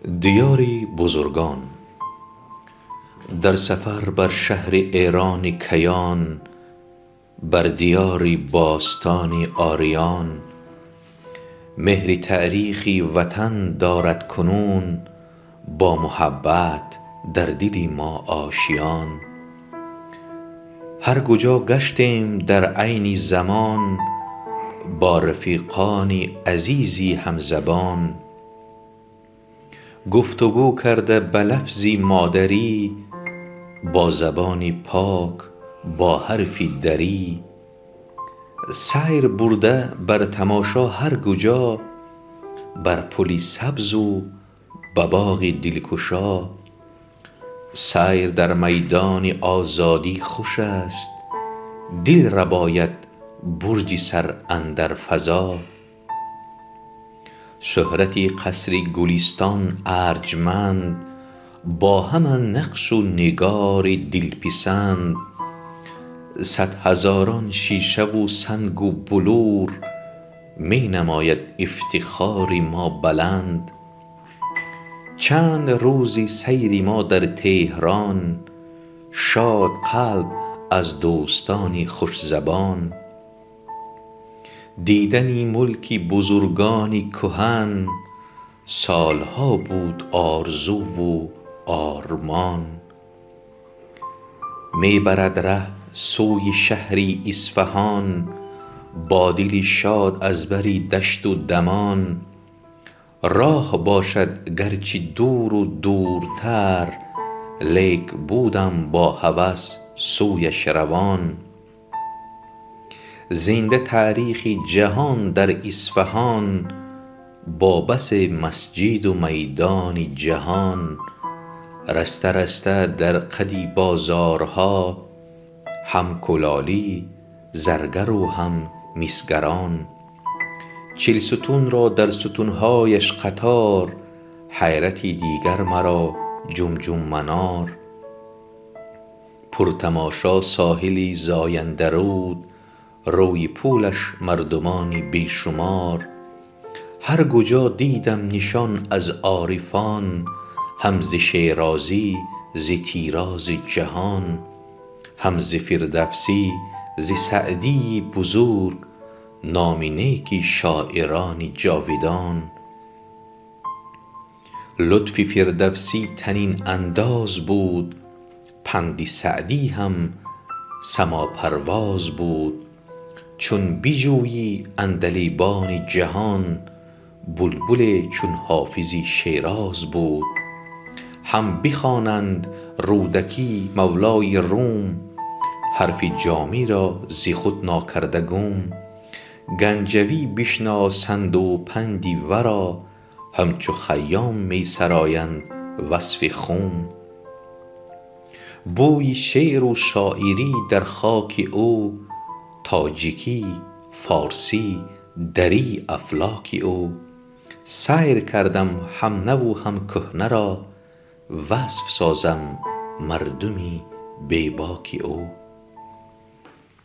دیاری بزرگان. در سفر بر شهر ایران کیان، بر دیاری باستانی آریان، مهر تاریخی وطن دارد کنون، با محبت در دل ما آشیان. هر کجا گشتیم در عین زمان، با رفیقانی عزیزی همزبان، گفتگو کرده به لفظی مادری، با زبانی پاک با حرفی دری. سیر برده بر تماشا هر کجا، بر پلی سبز و به باغی دلگشا. سیر در میدان آزادی خوش است، دل رباید برج سر اندر فضا. شهرت قصر گلستان ارجمند، با همان نقش و نگار دلپسند. صد هزاران شیشه و سنگ و بلور، می نماید افتخار ما بلند. چند روزی سیر ما در تهران، شاد قلب از دوستانی خوش زبان. دیدن ملک بزرگان کهن، سالها بود آرزو و آرمان. می برد ره سوی شهری اصفهان، با دلی شاد از بر دشت و دمان. راه باشد گرچه دور و دورتر، لیک بودم با هوس سویش روان. زنده تاریخ جهان در اصفهان، با بس مسجد و میدان جهان. رسته رسته در قدی بازارها، هم کلالی زرگر و هم مسگران. چلستون را در ستونهایش قطار، حیرتی دیگر مرا جمجم منار. پرتماشا ساحلی زاینده رود، روی پولش مردمانی بی شمار. هر کجا دیدم نشان از عارفان، هم ز شیرازی ز طیراز جهان. هم ز فردوسی ز سعدی بزرگ، نام نیک شاعران جاودان. لطف فردوسی طنین انداز بود، پند سعدی هم سما پرواز بود. چون بجویی عندلیبان جهان، بلبل چون حافظ شیراز بود. هم بخوانند رودکی مولای روم، حرف جامی را ز خود ناکرده گم. گنجوی بشناسند و پند ورا، همچو خیام می سرایند وصف خم. بوی شعر و شاعری در خاک او، تاجیکی فارسی دری افلاک او. سیر کردم هم نو و هم کهنه را، وصف سازم مردمی بی باک او.